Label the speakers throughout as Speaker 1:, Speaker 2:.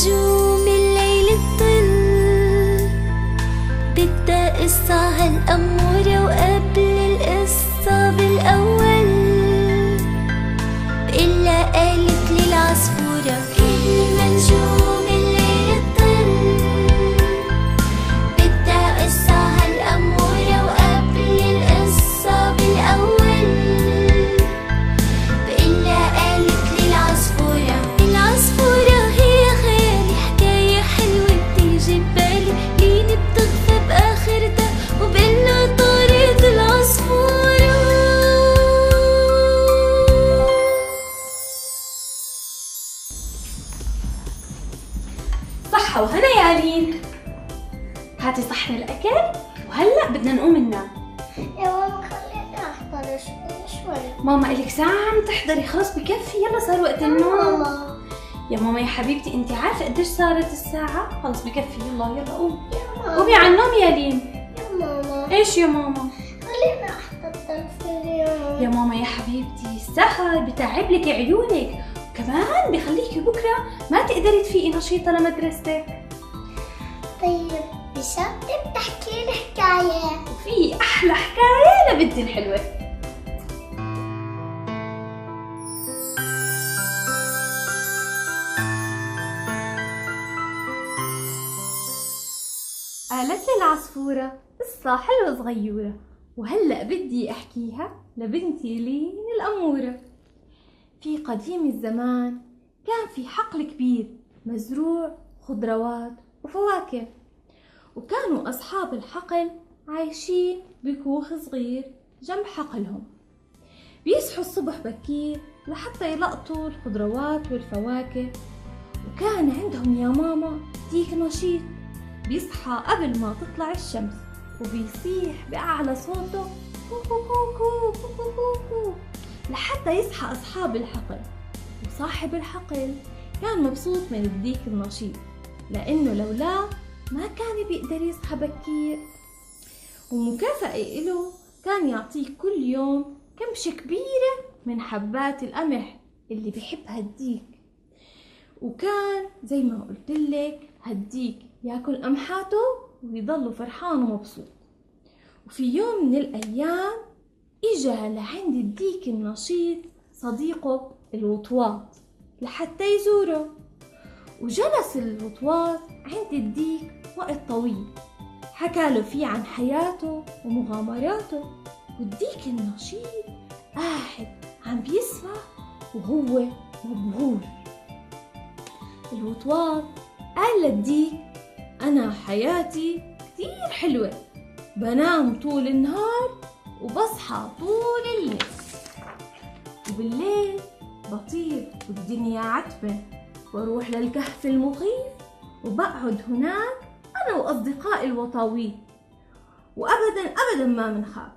Speaker 1: نجوم الليل تطل، بدها قصة هالأمورة وقبل القصة بالأول بقلها قالت لي العصفورة كل ما نجوم الليل تطل، بدها قصة هالأمورة وقبل القصة بالأول بقلها قالت لي العصفورة. العصفورة هي خيالي، حكاية حلوة بتيجي ببالي، لين بتخفى بآخرتها وبقلها طارت العصفورة.
Speaker 2: صحة وهنا يا لين، هاتي صحن الأكل وهلأ بدنا نقوم ننام.
Speaker 3: يا ماما خليني أحضر شوي.
Speaker 2: ماما إلك ساعة عم تحضري، خلص بكفي، يلا صار وقت النوم.
Speaker 3: ماما
Speaker 2: يا ماما يا حبيبتي انت عارفة قديش صارت الساعة؟ خلص بكفي، يلا قوم
Speaker 3: يا ماما
Speaker 2: قومي على النوم يا لين.
Speaker 3: يا ماما
Speaker 2: ايش يا ماما؟
Speaker 3: خليني أحضر تلفزيون.
Speaker 2: يا ماما يا حبيبتي السهر بتعب لك عيونك، وكمان بخليكي بكرة ما تقدري تفيقي نشيطة لمدرستك.
Speaker 3: طيب بشرطي بتحكي لي حكاية.
Speaker 2: وفي أحلى حكاية لبنتي الحلوة. قالت لي العصفورة قصة حلوة صغيرة، وهلأ بدي أحكيها لبنتي لين الأمورة. في قديم الزمان كان في حقل كبير مزروع خضروات وفواكه، وكانوا أصحاب الحقل عايشين بكوخ صغير جنب حقلهم. بيصحوا الصبح بكير لحتى يلقطوا الخضروات والفواكه، وكان عندهم يا ماما ديك نشيط بيصحى قبل ما تطلع الشمس وبيصيح بأعلى صوته كوكو كوكو كوكو كوكو لحتى يصحى أصحاب الحقل. وصاحب الحقل كان مبسوط من الديك النشيط، لأنه لولاه ما كان بيقدر يصحى بكير. ومكافأة إله كان يعطيه كل يوم كمشة كبيرة من حبات القمح اللي بيحبها الديك. وكان زي ما قلتلك هالديك ياكل قمحاته ويضل فرحان ومبسوط. وفي يوم من الأيام إجا لعند الديك النشيط صديقه الوطواط لحتى يزوره. وجلس الوطواط عند الديك وقت طويل، حكاله فيه عن حياته ومغامراته. والديك النشيط قاعد عم بيسمع وهو مبهور. الوطواط قال للديك أنا حياتي كتير حلوة، بنام طول النهار وبصحى طول الليل، وبالليل بطير والدنيا عتمة، واروح للكهف المخيف وبقعد هناك أنا وأصدقائي الوطاويط، وأبدا أبدا ما منخاف.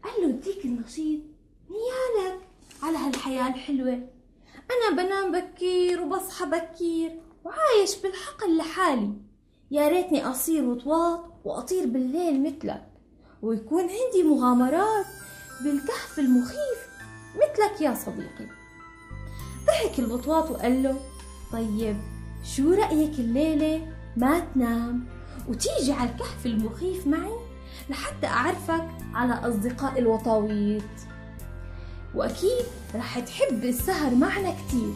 Speaker 2: قال له الديك النشيط نيالك على هالحياة الحلوة، أنا بنام بكير وبصحى بكير وعايش بالحقل لحالي، يا ريتني أصير وطواط وأطير بالليل مثلك، ويكون عندي مغامرات بالكهف المخيف مثلك يا صديقي. ضحك الوطواط وقال له طيب شو رأيك الليلة ما تنام وتيجي على الكهف المخيف معي لحتى أعرفك على أصدقاء الوطاويط، وأكيد رح تحب السهر معنا كتير.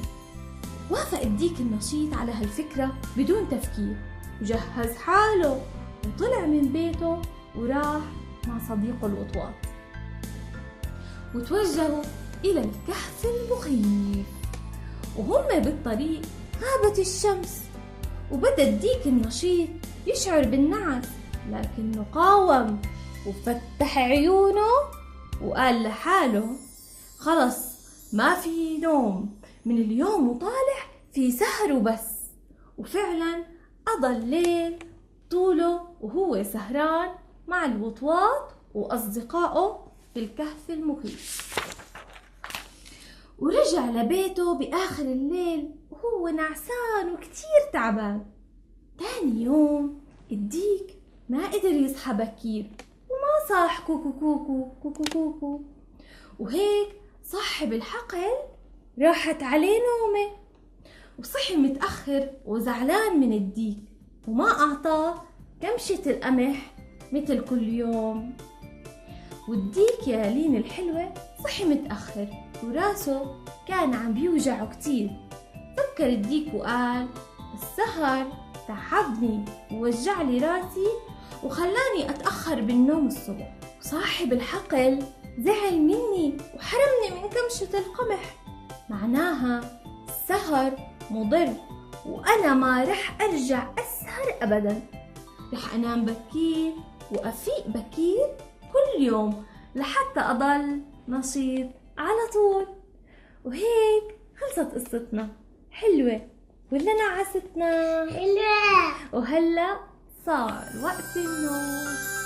Speaker 2: وافق الديك النشيط على هالفكرة بدون تفكير، وجهز حاله وطلع من بيته وراح مع صديقه الوطواط، وتوجهوا إلى الكهف المخيف. وهم بالطريق غابت الشمس، وبدأ الديك النشيط يشعر بالنعس، لكنه قاوم وفتح عيونه وقال لحاله خلص ما في نوم، من اليوم وطالع في سهر وبس. وفعلا قضى الليل طوله وهو سهران مع الوطواط وأصدقائه في الكهف المخيف. ورجع لبيته بآخر الليل وهو نعسان وكتير تعبان. تاني يوم الديك ما قدر يصحى بكير وما صاح كوكو كوكو كوكو كوكو، وهيك صاحب الحقل راحت عليه نومه. وصحي متأخر وزعلان من الديك وما أعطاه كمشة القمح مثل كل يوم. والديك يا لين الحلوة صحي متأخر وراسه كان عم بيوجعه كتير. فكر الديك وقال السهر تعبني ووجع لي راسي وخلاني أتأخر بالنوم الصبح. صاحب الحقل زعل مني وحرمني من كمشة القمح، معناها السهر مضر وأنا ما رح أرجع أسهر أبدا. رح أنام بكير وأفيق بكير كل يوم لحتى أضل نشيط على طول. وهيك خلصت قصتنا. حلوة ولا نعستنا؟
Speaker 3: حلوة.
Speaker 2: وهلأ صار وقت النوم.